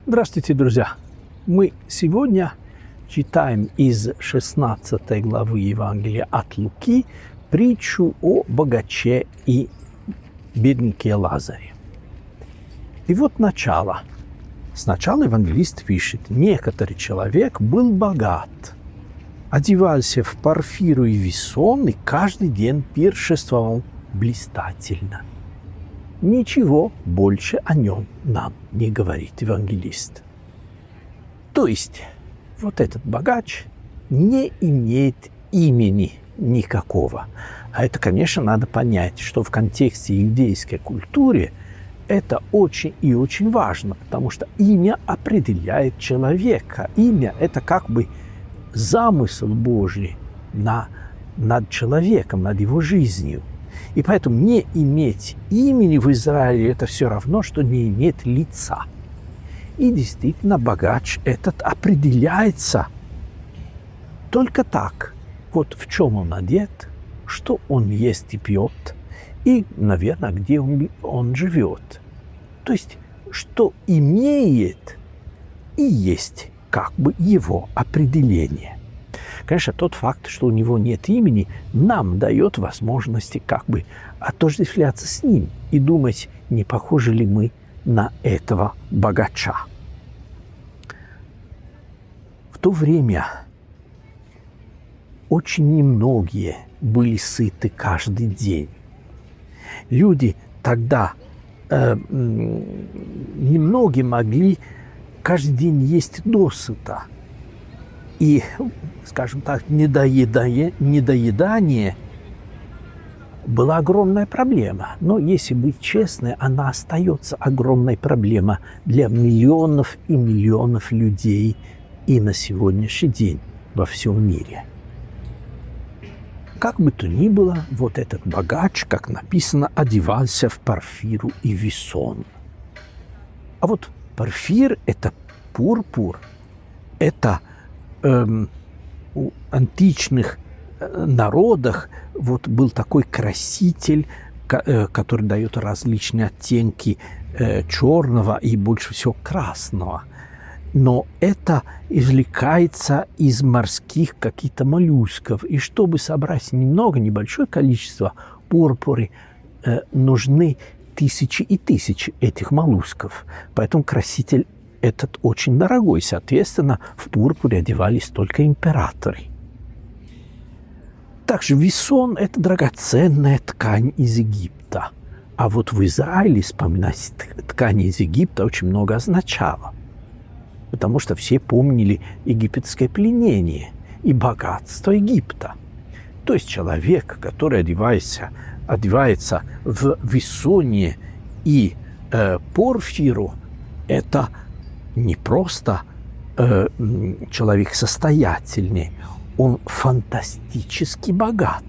Здравствуйте, друзья! Мы сегодня читаем из 16 главы Евангелия от Луки притчу о богаче и бедняке Лазаре. И вот начало. Сначала евангелист пишет: некоторый человек был богат, одевался в парфиру и весон и каждый день пиршествовал блистательно. Ничего больше о нем нам не говорит евангелист. То есть вот этот богач не имеет имени никакого. А это, конечно, надо понять, что в контексте иудейской культуры это очень и очень важно, потому что имя определяет человека. Имя – это как бы замысел Божий над человеком, над его жизнью. И поэтому не иметь имени в Израиле – это все равно, что не иметь лица. И действительно, богач этот определяется только так. Вот в чем он одет, что он ест и пьет, и, наверное, где он живет. То есть, что имеет и есть как бы его определение. Конечно, тот факт, что у него нет имени, нам дает возможности как бы отождествляться с ним и думать, не похожи ли мы на этого богача. В то время очень немногие были сыты каждый день. Люди тогда немногие могли каждый день есть досыта. И, скажем так, недоедание была огромная проблема. Но, если быть честной, она остается огромной проблемой для миллионов и миллионов людей и на сегодняшний день во всем мире. Как бы то ни было, вот этот богач, как написано, одевался в парфиру и весон. А вот парфир – это пурпур, это у античных народах вот был такой краситель, который дает различные оттенки черного и больше всего красного. Но это извлекается из морских каких-то моллюсков. И чтобы собрать небольшое количество пурпуры, нужны тысячи и тысячи этих моллюсков. Поэтому краситель этот очень дорогой. Соответственно, в пурпуре одевались только императоры. Также весон – это драгоценная ткань из Египта. А вот в Израиле вспоминать ткань из Египта очень много означало. Потому что все помнили египетское пленение и богатство Египта. То есть человек, который одевается в весоне и порфиру, это не просто человек состоятельный, он фантастически богат.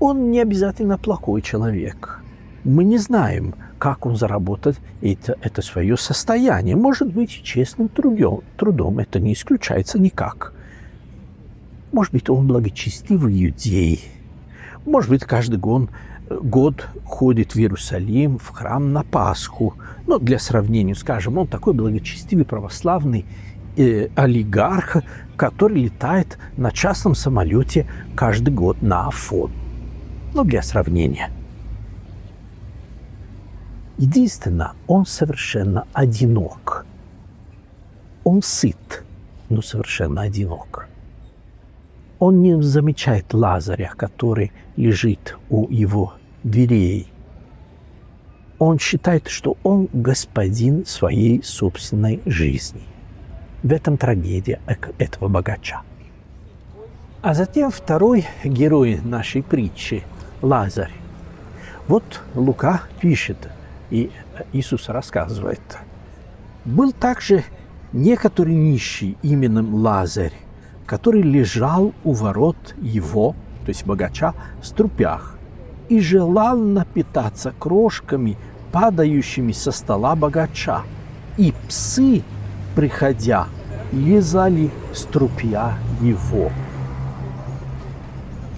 Он не обязательно плохой человек. Мы не знаем, как он заработает это свое состояние. Может быть, честным трудом, это не исключается никак. Может быть, он благочестивый иудей. Может быть, каждый год ходит в Иерусалим, в храм на Пасху. Но для сравнения, скажем, он такой благочестивый православный олигарх, который летает на частном самолете каждый год на Афон. Но для сравнения. Единственное, он совершенно одинок. Он сыт, но совершенно одинок. Он не замечает Лазаря, который лежит у его дверей. Он считает, что он господин своей собственной жизни. В этом трагедия этого богача. А затем второй герой нашей притчи – Лазарь. Вот Лука пишет, и Иисус рассказывает. Был также некоторый нищий именем Лазарь, который лежал у ворот его, то есть богача, в струпях, и желал напитаться крошками, падающими со стола богача. И псы, приходя, лизали струпья его.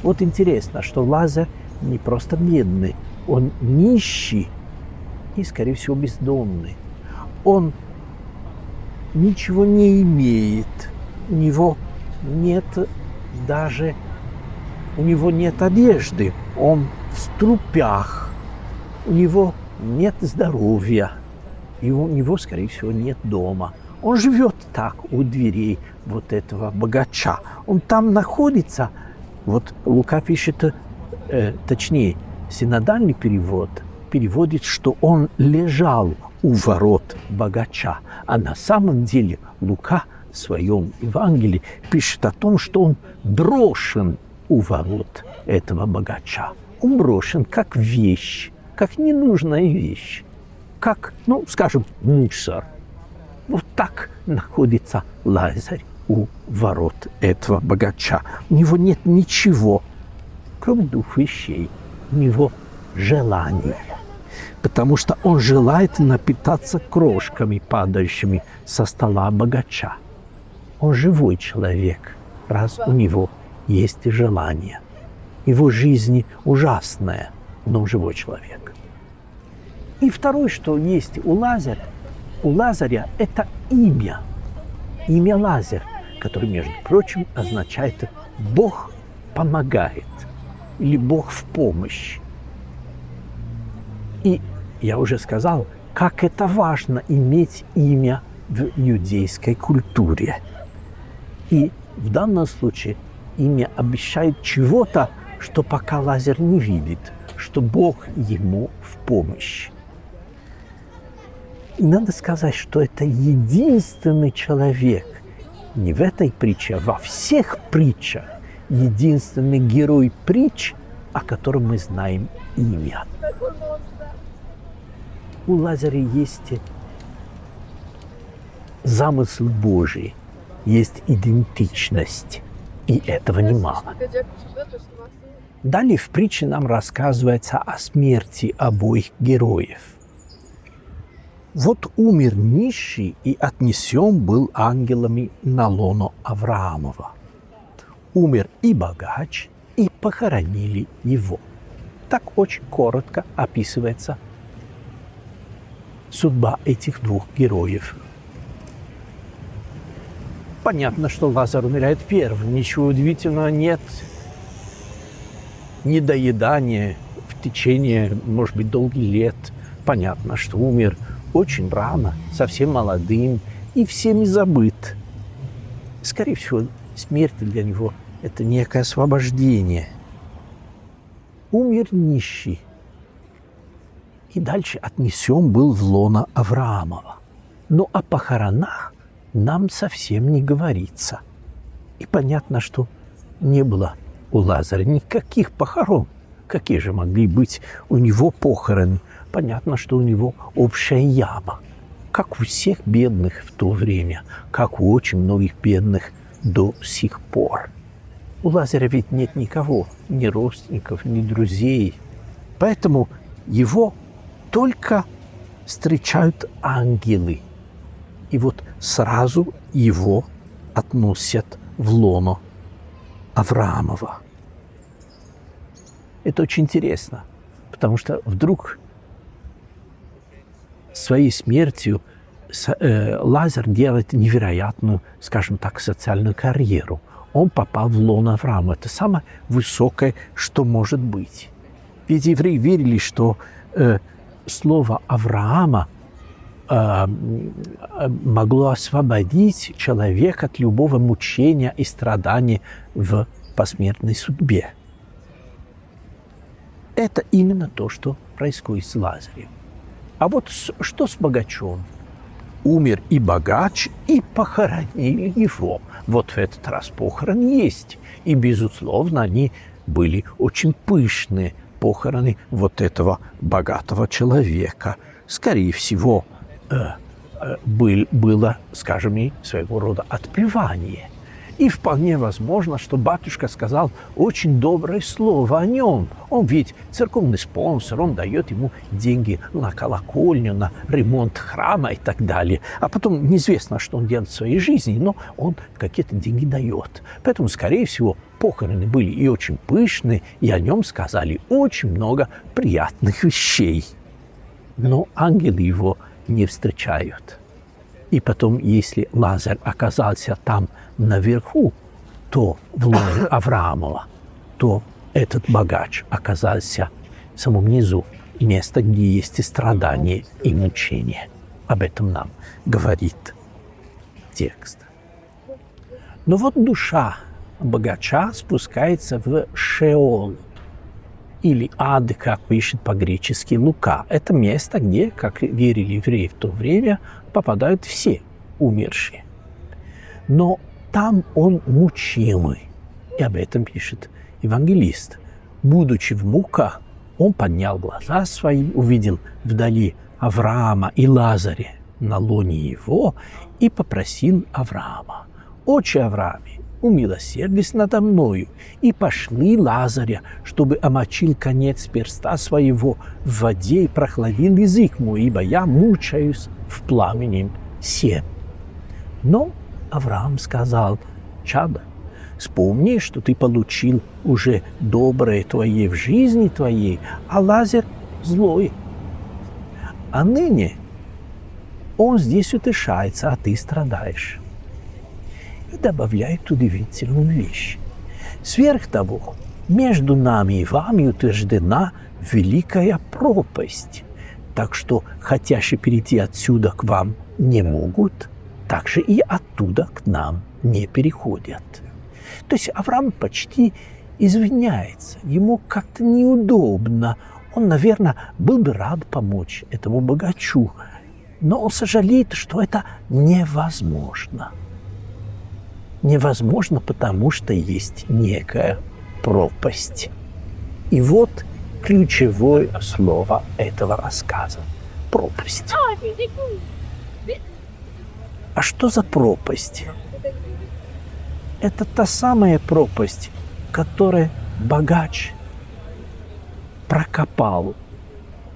Вот интересно, что Лазарь не просто бедный, он нищий и, скорее всего, бездомный. он ничего не имеет, у него нет даже, у него нет одежды, он в струпях, у него нет здоровья, и у него, скорее всего, нет дома. Он живет так у дверей вот этого богача. Он там находится. Вот Лука пишет, точнее, синодальный перевод переводит, что он лежал у ворот богача. А на самом деле Лука в своем Евангелии пишет о том, что он брошен у ворот этого богача. Он брошен как вещь, как ненужная вещь, как, ну, скажем, мусор. Вот так находится Лазарь у ворот этого богача. У него нет ничего, кроме двух вещей. У него желание, потому что он желает напитаться крошками, падающими со стола богача. Он живой человек, раз у него есть желание. Его жизнь ужасная, но он живой человек. И второе, что есть у Лазаря это имя. Имя Лазарь, которое, между прочим, означает «Бог помогает» или «Бог в помощь». И я уже сказал, как это важно иметь имя в иудейской культуре. И в данном случае имя обещает чего-то, что пока Лазарь не видит, что Бог ему в помощь. И надо сказать, что это единственный человек, не в этой притче, а во всех притчах, единственный герой притч, о котором мы знаем имя. У Лазаря есть замысл Божий, есть идентичность, и этого немало. Далее в притче нам рассказывается о смерти обоих героев. Вот умер нищий и отнесен был ангелами на лоно Авраамова. Умер и богач, и похоронили его. Так очень коротко описывается судьба этих двух героев. Понятно, что Лазарь умирает первым, ничего удивительного нет. Недоедание в течение, может быть, долгих лет. Понятно, что умер очень рано, совсем молодым и всеми забыт. Скорее всего, смерть для него – это некое освобождение. Умер нищий. И дальше отнесен был в лоно Авраамова. Но о похоронах нам совсем не говорится. И понятно, что не было у Лазаря никаких похорон. Какие же могли быть у него похороны? Понятно, что у него общая яма, как у всех бедных в то время, как у очень многих бедных до сих пор. У Лазаря ведь нет никого, ни родственников, ни друзей. Поэтому его только встречают ангелы. И вот сразу его относят в лоно Авраамова. Это очень интересно, потому что вдруг своей смертью Лазарь делает невероятную, скажем так, социальную карьеру. Он попал в лоно Авраама. Это самое высокое, что может быть. Ведь евреи верили, что слово Авраама могло освободить человека от любого мучения и страдания в посмертной судьбе. Это именно то, что происходит с Лазарем. А вот что с богачом? Умер и богач, и похоронили его. Вот в этот раз похорон есть. И, безусловно, они были очень пышные, похороны вот этого богатого человека. Скорее всего, было, скажем, и своего рода отпевание. И вполне возможно, что батюшка сказал очень доброе слово о нем. Он ведь церковный спонсор, он дает ему деньги на колокольню, на ремонт храма и так далее. А потом неизвестно, что он делает в своей жизни, но он какие-то деньги дает. Поэтому, скорее всего, похороны были и очень пышные, и о нем сказали очень много приятных вещей. Но ангелы его не встречают. И потом, если Лазарь оказался там наверху, то в лоне Авраамова, то этот богач оказался в самом низу, место, где есть и страдания, и мучения. Об этом нам говорит текст. Но вот душа богача спускается в Шеол, или ад, как пишет по-гречески Лука. Это место, где, как верили евреи в то время, попадают все умершие. Но там он мучимый. И об этом пишет евангелист. Будучи в муках, он поднял глаза свои, увидел вдали Авраама и Лазаря на лоне его и попросил Авраама: «Отче Аврааме, умилосердись надо мною, и пошли Лазаря, чтобы омочил конец перста своего в воде и прохладил язык мой, ибо я мучаюсь в пламени сем». Но Авраам сказал: «Чадо, вспомни, что ты получил уже доброе твое в жизни твоей, а Лазарь злой. А ныне он здесь утешается, а ты страдаешь». И добавляет удивительную вещь. Сверх того, между нами и вами утверждена великая пропасть, так что хотящие перейти отсюда к вам не могут, так же и оттуда к нам не переходят. То есть Авраам почти извиняется, ему как-то неудобно. Он, наверное, был бы рад помочь этому богачу, но он сожалеет, что это невозможно. Невозможно, потому что есть некая пропасть. И вот ключевое слово этого рассказа – пропасть. А что за пропасть? Это та самая пропасть, которую богач прокопал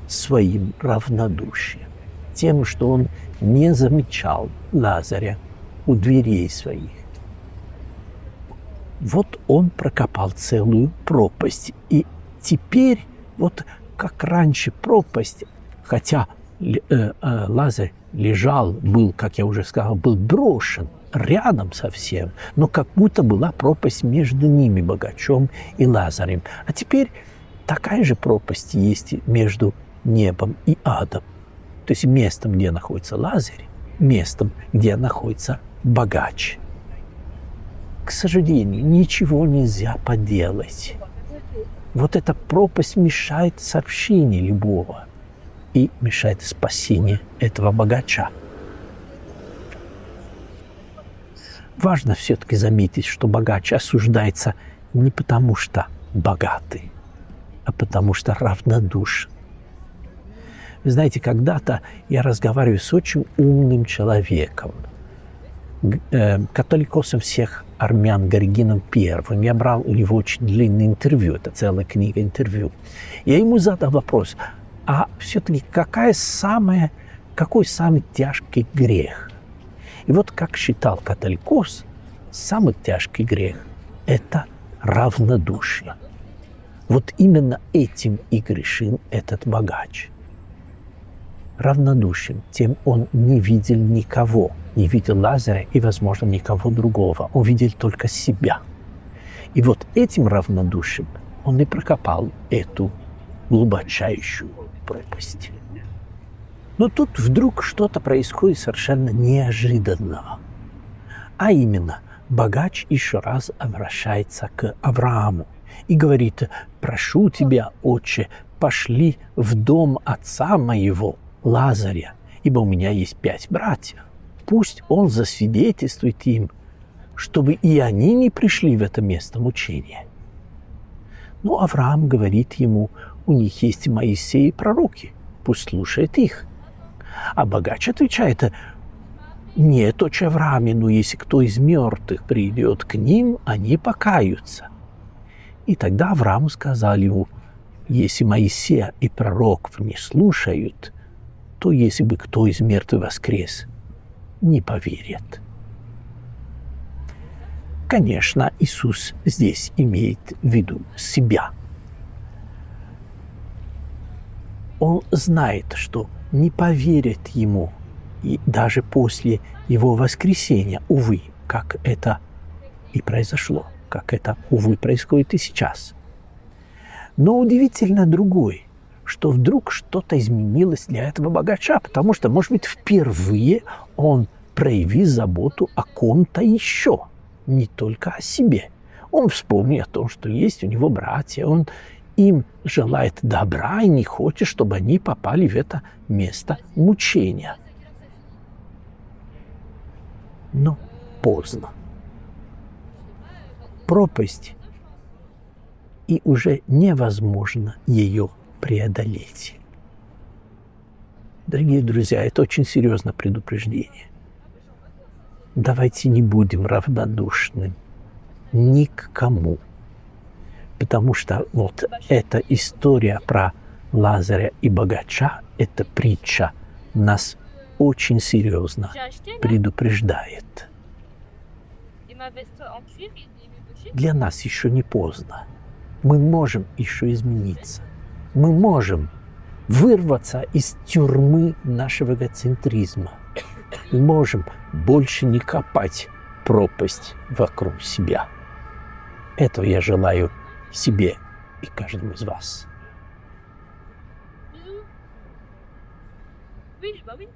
своим равнодушием, тем, что он не замечал Лазаря у дверей своих. Вот он прокопал целую пропасть. И теперь, вот как раньше пропасть, хотя Лазарь лежал, был, как я уже сказал, был брошен рядом совсем, но как будто была пропасть между ними, богачом и Лазарем. А теперь такая же пропасть есть между небом и адом. То есть местом, где находится Лазарь, местом, где находится богач. К сожалению, ничего нельзя поделать. Вот эта пропасть мешает сообщению любого и мешает спасению этого богача. Важно все-таки заметить, что богач осуждается не потому, что богатый, а потому что равнодушен. Вы знаете, когда-то я разговариваю с очень умным человеком, католикосом всех армян Горигином Первым. Я брал у него очень длинное интервью, это целая книга интервью. Я ему задал вопрос: а все-таки какой самый тяжкий грех? И вот как считал католикос, самый тяжкий грех – это равнодушие. Вот именно этим и грешил этот богач. Равнодушен, тем он не видел никого, не видел Лазаря и, возможно, никого другого. Он видел только себя. И вот этим равнодушием он и прокопал эту глубочайшую пропасть. Но тут вдруг что-то происходит совершенно неожиданного. А именно, богач еще раз обращается к Аврааму и говорит: «Прошу тебя, отче, пошли в дом отца моего, Лазаря, ибо у меня есть 5 братьев. Пусть он засвидетельствует им, чтобы и они не пришли в это место мучения». Но Авраам говорит ему: «У них есть Моисей и пророки, пусть слушает их». А богач отвечает: «Нет, отче Аврааме, но если кто из мертвых придет к ним, они покаются». И тогда Аврааму сказал ему: «Если Моисея и пророков не слушают, то если бы кто из мертвых воскрес, не поверят». Конечно, Иисус здесь имеет в виду себя. Он знает, что не поверят ему и даже после его воскресения, увы, как это и произошло, как это, увы, происходит и сейчас. Но удивительно другое, что вдруг что-то изменилось для этого богача, потому что, может быть, впервые он проявил заботу о ком-то еще, не только о себе. Он вспомнил о том, что есть у него братья, он им желает добра и не хочет, чтобы они попали в это место мучения. Но поздно. Пропасть, и уже невозможно ее преодолеть. Дорогие друзья, это очень серьезное предупреждение. Давайте не будем равнодушны ни к кому. Потому что вот эта история про Лазаря и богача, эта притча нас очень серьезно предупреждает. Для нас еще не поздно. Мы можем еще измениться. Мы можем вырваться из тюрьмы нашего эгоцентризма. Мы можем больше не копать пропасть вокруг себя. Этого я желаю себе и каждому из вас. Oui, bah oui.